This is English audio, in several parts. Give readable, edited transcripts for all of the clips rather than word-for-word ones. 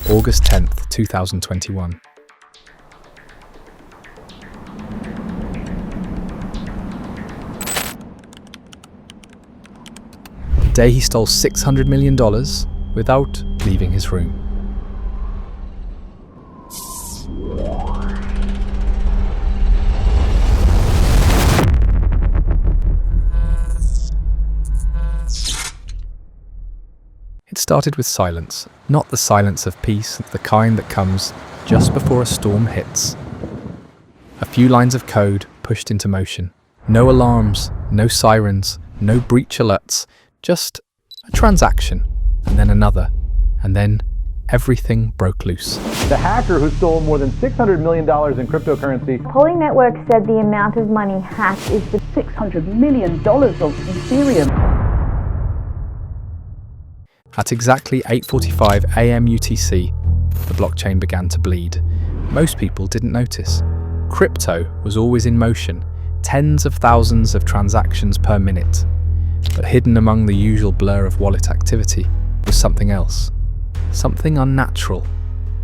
August 10th, 2021. The day he stole $600 million without leaving his room. It started with silence, not the silence of peace, the kind that comes just before a storm hits. A few lines of code pushed into motion. No alarms, no sirens, no breach alerts, just a transaction, and then another, and then everything broke loose. The hacker who stole more than $600 million in cryptocurrency. Poly Network said the amount of money hacked is the $600 million of Ethereum. At exactly 8:45 a.m. UTC, the blockchain began to bleed. Most people didn't notice. Crypto was always in motion, tens of thousands of transactions per minute. But hidden among the usual blur of wallet activity was something else. Something unnatural.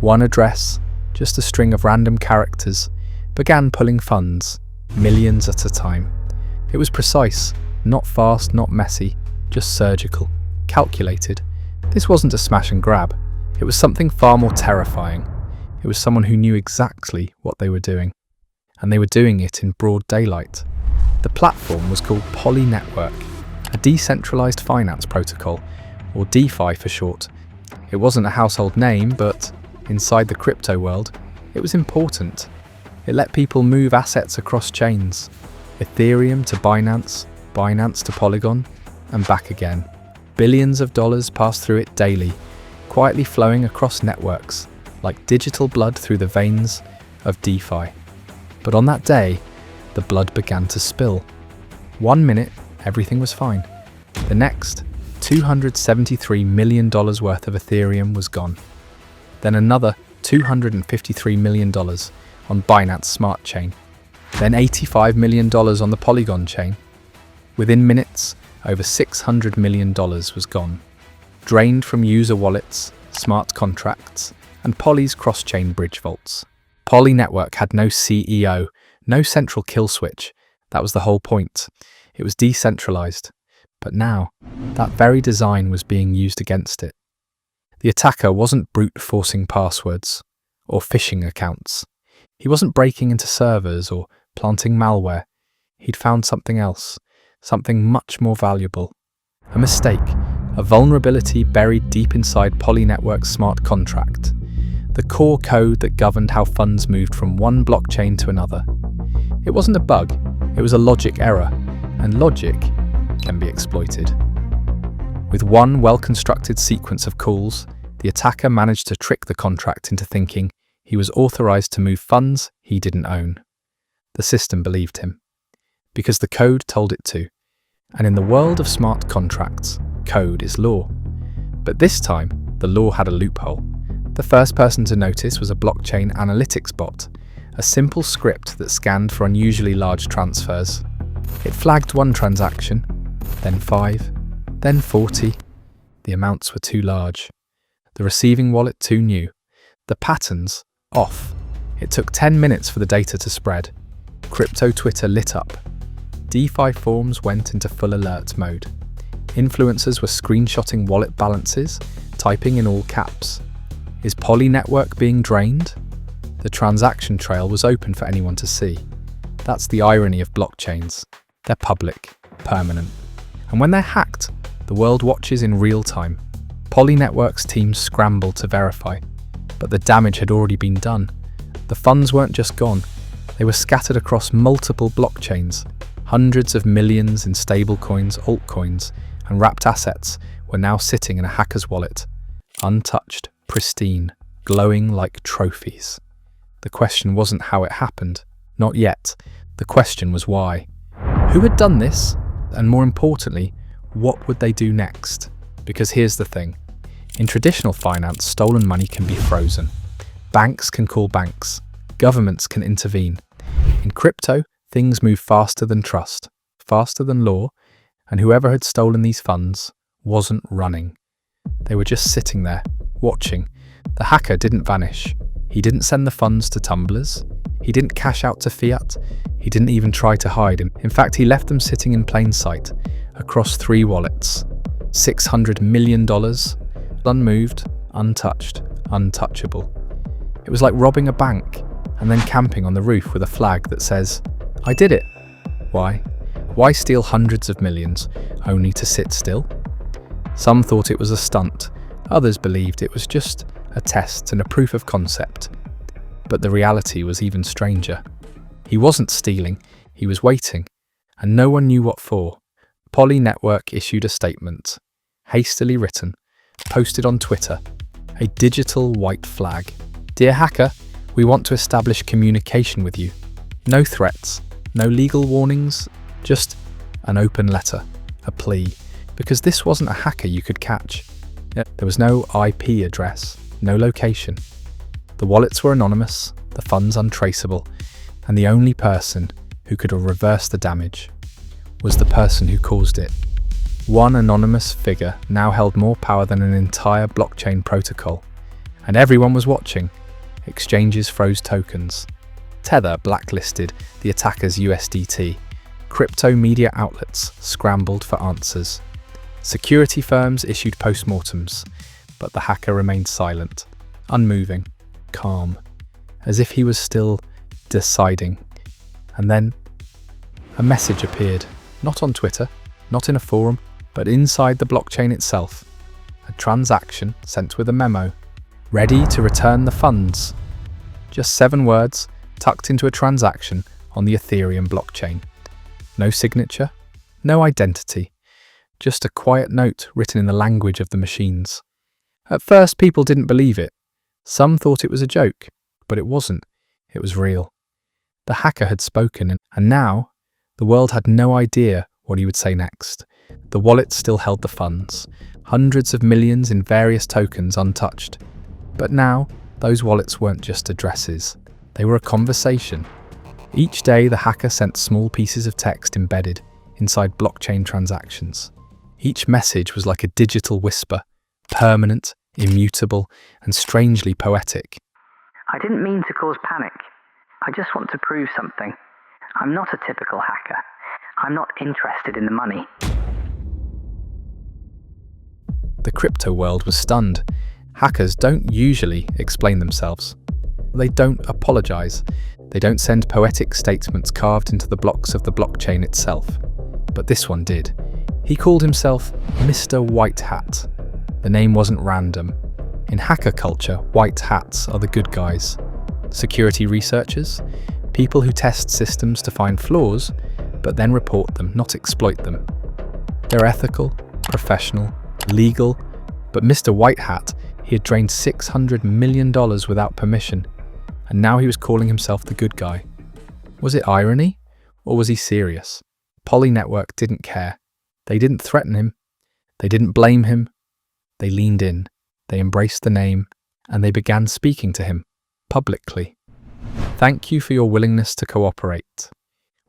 One address, just a string of random characters, began pulling funds, millions at a time. It was precise, not fast, not messy, just surgical, calculated. This wasn't a smash and grab. It was something far more terrifying. It was someone who knew exactly what they were doing. And they were doing it in broad daylight. The platform was called Poly Network, a decentralized finance protocol, or DeFi for short. It wasn't a household name, but inside the crypto world, it was important. It let people move assets across chains. Ethereum to Binance, Binance to Polygon, and back again. Billions of dollars passed through it daily, quietly flowing across networks, like digital blood through the veins of DeFi. But on that day, the blood began to spill. 1 minute, everything was fine. The next, $273 million worth of Ethereum was gone. Then another $253 million on Binance Smart Chain. Then $85 million on the Polygon chain. Within minutes, over $600 million was gone, drained from user wallets, smart contracts, and Poly's cross-chain bridge vaults. Poly Network had no CEO, no central kill switch. That was the whole point. It was decentralized. But now, that very design was being used against it. The attacker wasn't brute forcing passwords or phishing accounts. He wasn't breaking into servers or planting malware. He'd found something else. Something much more valuable. A mistake, a vulnerability buried deep inside Poly Network's smart contract. The core code that governed how funds moved from one blockchain to another. It wasn't a bug, it was a logic error, and logic can be exploited. With one well-constructed sequence of calls, the attacker managed to trick the contract into thinking he was authorized to move funds he didn't own. The system believed him, because the code told it to. And in the world of smart contracts, code is law. But this time, the law had a loophole. The first person to notice was a blockchain analytics bot, a simple script that scanned for unusually large transfers. It flagged one transaction, then 5, then 40. The amounts were too large. The receiving wallet too new. The patterns off. It took 10 minutes for the data to spread. Crypto Twitter lit up. DeFi forums went into full alert mode. Influencers were screenshotting wallet balances, typing in all caps. Is Poly Network being drained? The transaction trail was open for anyone to see. That's the irony of blockchains. They're public, permanent. And when they're hacked, the world watches in real time. Poly Network's team scrambled to verify, but the damage had already been done. The funds weren't just gone, they were scattered across multiple blockchains. Hundreds of millions in stablecoins, altcoins, and wrapped assets were now sitting in a hacker's wallet, untouched, pristine, glowing like trophies. The question wasn't how it happened, not yet. The question was why. Who had done this? And more importantly, what would they do next? Because here's the thing. In traditional finance, stolen money can be frozen. Banks can call banks. Governments can intervene. In crypto, things move faster than trust, faster than law, and whoever had stolen these funds wasn't running. They were just sitting there, watching, The hacker didn't vanish. He didn't send the funds to tumblers. He didn't cash out to fiat. He didn't even try to hide him. In fact, he left them sitting in plain sight across 3 wallets. $600 million, unmoved, untouched, untouchable. It was like robbing a bank and then camping on the roof with a flag that says, "I did it." Why? Why steal hundreds of millions only to sit still? Some thought it was a stunt. Others believed it was just a test and a proof of concept. But the reality was even stranger. He wasn't stealing, he was waiting, and no one knew what for. Poly Network issued a statement, hastily written, posted on Twitter, a digital white flag. "Dear hacker, we want to establish communication with you. No threats, no legal warnings, just an open letter, a plea, because this wasn't a hacker you could catch. There was no IP address, no location. The wallets were anonymous, the funds untraceable, and the only person who could reverse the damage was the person who caused it. One anonymous figure now held more power than an entire blockchain protocol, and everyone was watching. Exchanges froze tokens. Tether blacklisted the attacker's USDT. Crypto media outlets scrambled for answers. Security firms issued postmortems, but the hacker remained silent, unmoving, calm, as if he was still deciding. And then a message appeared, not on Twitter, not in a forum, but inside the blockchain itself. A transaction sent with a memo. Ready to return the funds. Just 7 words tucked into a transaction on the Ethereum blockchain. No signature, no identity, just a quiet note written in the language of the machines. At first, people didn't believe it. Some thought it was a joke, but it wasn't. It was real. The hacker had spoken, and now the world had no idea what he would say next. The wallet still held the funds, hundreds of millions in various tokens untouched. But now, those wallets weren't just addresses. They were a conversation. Each day, the hacker sent small pieces of text embedded inside blockchain transactions. Each message was like a digital whisper, permanent, immutable, and strangely poetic. "I didn't mean to cause panic. I just want to prove something. I'm not a typical hacker. I'm not interested in the money." The crypto world was stunned. Hackers don't usually explain themselves. They don't apologize. They don't send poetic statements carved into the blocks of the blockchain itself. But this one did. He called himself Mr. White Hat. The name wasn't random. In hacker culture, white hats are the good guys. Security researchers, people who test systems to find flaws, but then report them, not exploit them. They're ethical, professional, legal, but Mr. White Hat, he had drained $600 million without permission, and now he was calling himself the good guy. Was it irony, or was he serious? Poly Network didn't care. They didn't threaten him. They didn't blame him. They leaned in. They embraced the name, and they began speaking to him, publicly. Thank you for your willingness to cooperate.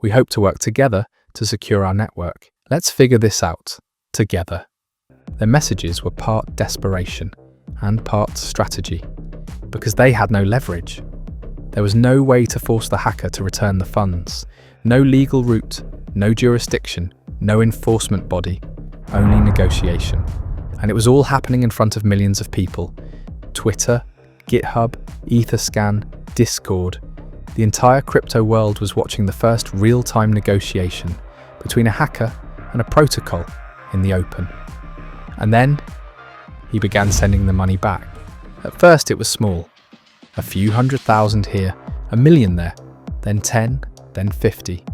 We hope to work together to secure our network. Let's figure this out, together. Their messages were part desperation and part strategy, because they had no leverage. There was no way to force the hacker to return the funds. No legal route, no jurisdiction, no enforcement body, only negotiation. And it was all happening in front of millions of people. Twitter, GitHub, Etherscan, Discord. The entire crypto world was watching the first real-time negotiation between a hacker and a protocol in the open. And then he began sending the money back. At first it was small. A few 100,000 here, a million there, then 10, then 50.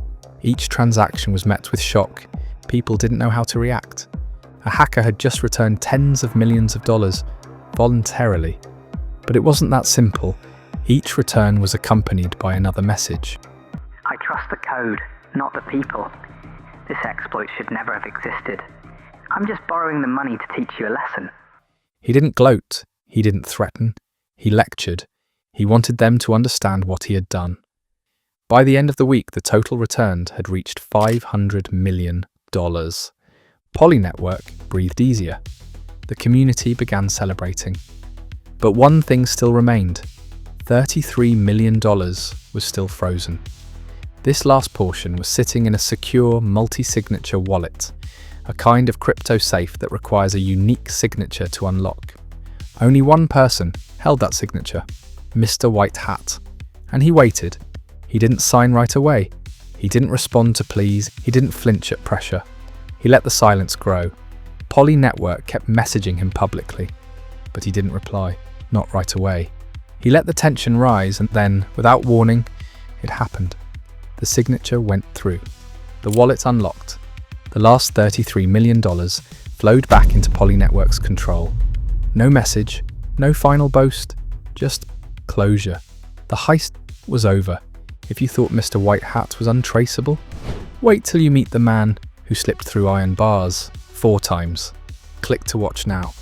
Each transaction was met with shock. People didn't know how to react. A hacker had just returned tens of millions of dollars, voluntarily. But it wasn't that simple. Each return was accompanied by another message. "I trust the code, not the people. This exploit should never have existed. I'm just borrowing the money to teach you a lesson." He didn't gloat. He didn't threaten. He lectured. He wanted them to understand what he had done. By the end of the week, the total returned had reached $500 million. Poly Network breathed easier. The community began celebrating. But one thing still remained. $33 million was still frozen. This last portion was sitting in a secure multi-signature wallet, a kind of crypto safe that requires a unique signature to unlock. Only one person held that signature, Mr. White Hat. And he waited. He didn't sign right away. He didn't respond to pleas. He didn't flinch at pressure. He let the silence grow. Poly Network kept messaging him publicly, but he didn't reply, not right away. He let the tension rise, and then, without warning, it happened. The signature went through. The wallet unlocked. The last $33 million flowed back into Poly Network's control. No message, no final boast, just closure. The heist was over. If you thought Mr. White Hat was untraceable, wait till you meet the man who slipped through iron bars 4 times. Click to watch now.